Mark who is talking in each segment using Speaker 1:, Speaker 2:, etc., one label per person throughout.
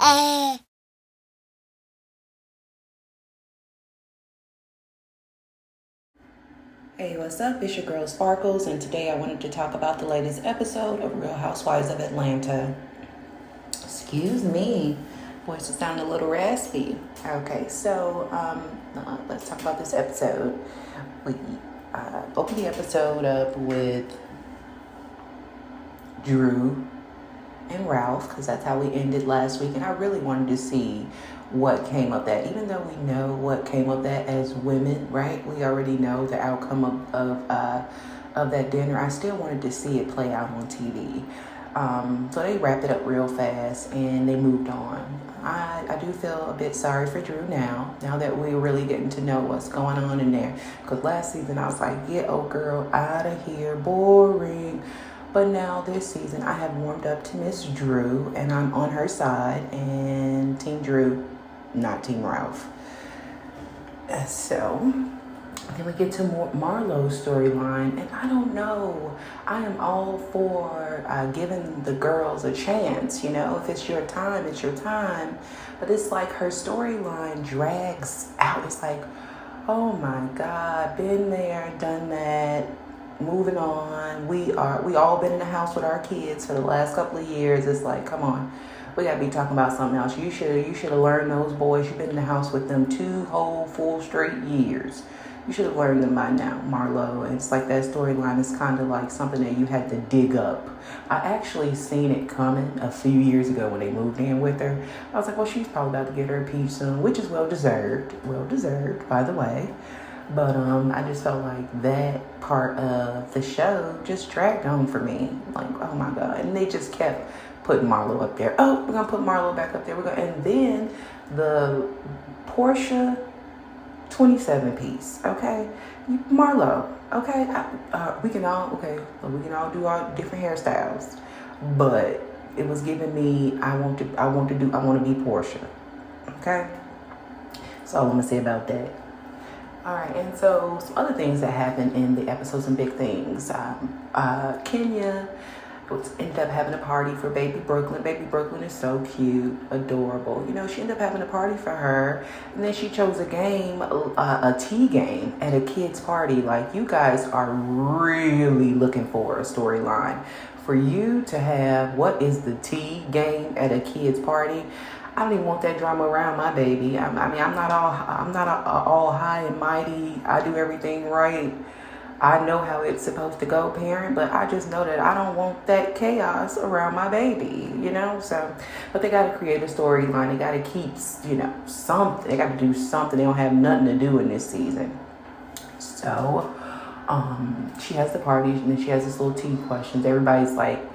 Speaker 1: Hey, what's up? It's your girl Sparkles, and today I wanted to talk about the latest episode of Real Housewives of Atlanta. Excuse me, voice is sounding a little raspy. Okay, so let's talk about this episode. We opened the episode up with Drew and Ralph, because that's how we ended last week, and I really wanted to see what came of that. Even though we know what came of that as women, right? We already know the outcome of that dinner. I still wanted to see it play out on TV. So they wrapped it up real fast and they moved on. I do feel a bit sorry for Drew now that we're really getting to know what's going on in there. Because last season I was like, get old girl out of here, boring. But now this season I have warmed up to Miss Drew and I'm on her side, and Team Drew, not Team Ralph. So then we get to Marlo's storyline, and I don't know. I am all for giving the girls a chance. You know, if it's your time, it's your time. But it's like her storyline drags out. It's like, oh my God, been there, done that. Moving on. We all been in the house with our kids for the last couple of years. It's like, come on, we gotta be talking about something else. You should have learned those boys. You've been in the house with them 2 whole full straight years. You should have learned them by now, Marlo. It's like that storyline is kind of like something that you had to dig up. I actually seen it coming a few years ago when they moved in with her. I was like, well, she's probably about to get her a peach soon, which is well deserved, by the way. But I just felt like that part of the show just dragged on for me. Like, oh my God. And they just kept putting Marlo up there. Oh, we're going to put Marlo back up there. And then the Portia 27 piece, okay? Marlo, okay? We can all do all different hairstyles. But it was giving me, I want to be Portia, okay? That's all I'm going to say about that. All right, and so some other things that happened in the episode, some big things. Kenya ended up having a party for baby Brooklyn. Baby Brooklyn is so cute, adorable. You know, she ended up having a party for her, and then she chose a game, a tea game at a kid's party. Like, you guys are really looking for a storyline. For you to have, what is the tea game at a kid's party? I don't even want that drama around my baby. I'm not all high and mighty. I do everything right. I know how it's supposed to go, parent, but I just know that I don't want that chaos around my baby, you know? So, but they got to create a storyline. They got to keep, something. They got to do something. They don't have nothing to do in this season. So, she has the party, and then she has this little tea questions. Everybody's like,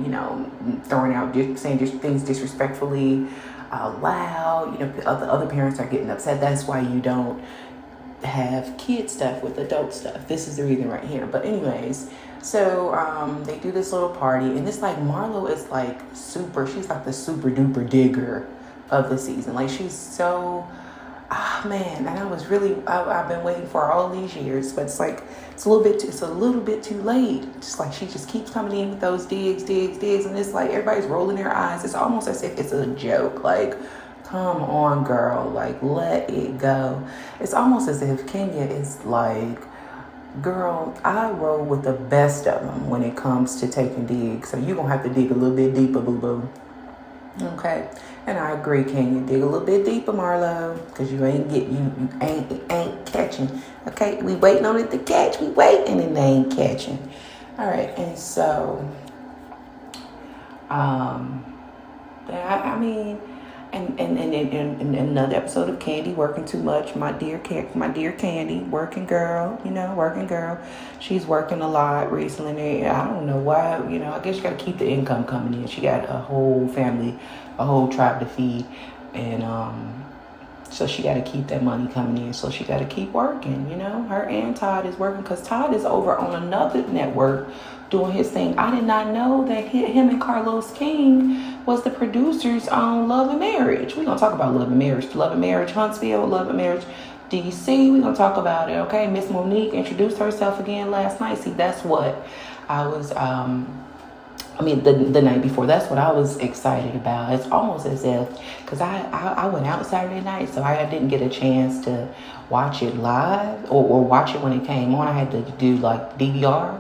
Speaker 1: throwing out, saying things disrespectfully loud. Other parents are getting upset. That's why you don't have kid stuff with adult stuff. This is the reason right here. But anyways, so they do this little party, and it's like Marlo is like she's like the super duper digger of the season. Like, she's so man, and I've been waiting for all these years, but it's like it's a little bit too late. Just like she just keeps coming in with those digs, and it's like everybody's rolling their eyes. It's almost as if it's a joke. Like, come on, girl, like, let it go. It's almost as if Kenya is like, girl, I roll with the best of them when it comes to taking digs, so you're gonna have to dig a little bit deeper, boo-boo. Okay, and I agree, Kenya. Dig a little bit deeper, Marlo, because you ain't catching. Okay, we waiting on it to catch. We waiting and they ain't catching. All right, and so, and another episode of Candy working too much. My dear Candy, working girl. She's working a lot recently. I don't know why. I guess you got to keep the income coming in. She got a whole family, a whole tribe to feed, and so she got to keep that money coming in. So she got to keep working. Her and Todd is working, because Todd is over on another network doing his thing. I did not know that him and Carlos King was the producers on Love and Marriage. We're going to talk about Love and Marriage Huntsville, Love and Marriage DC. We're going to talk about it, okay? Miss Monique introduced herself again last night. See, that's what I was I mean, the night before. That's what I was excited about. It's almost as if, because I went out Saturday night, so I didn't get a chance to watch it live or watch it when it came on. I had to do like DVR.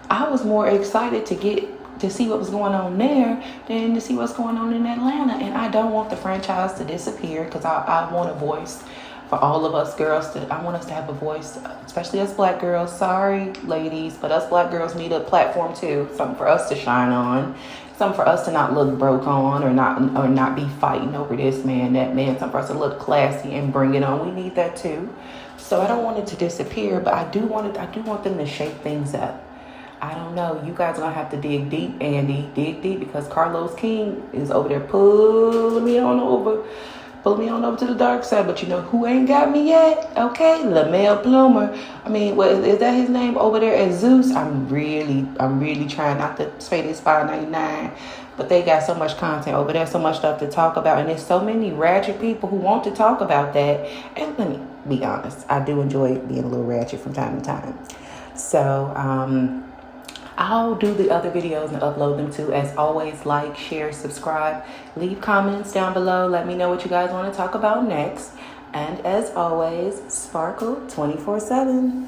Speaker 1: I was more excited to see what was going on there than to see what's going on in Atlanta. And I don't want the franchise to disappear, because I want a voice for all of us girls. I want us to have a voice, especially us black girls. Sorry, ladies, but us black girls need a platform too. Something for us to shine on. Something for us to not look broke on, or not be fighting over this man, that man. Something for us to look classy and bring it on. We need that too. So I don't want it to disappear, but I do want them to shake things up. I don't know. You guys are going to have to dig deep, Andy. Dig deep, because Carlos King is over there pulling me on over to the dark side. But you know who ain't got me yet? Okay, LaMel Plumer. I mean, is that his name over there at Zeus? I'm really trying not to say this $5.99. But they got so much content over there, so much stuff to talk about. And there's so many ratchet people who want to talk about that. And let me be honest, I do enjoy being a little ratchet from time to time. So, I'll do the other videos and upload them too. As always, like, share, subscribe, leave comments down below. Let me know what you guys want to talk about next. And as always, sparkle 24/7.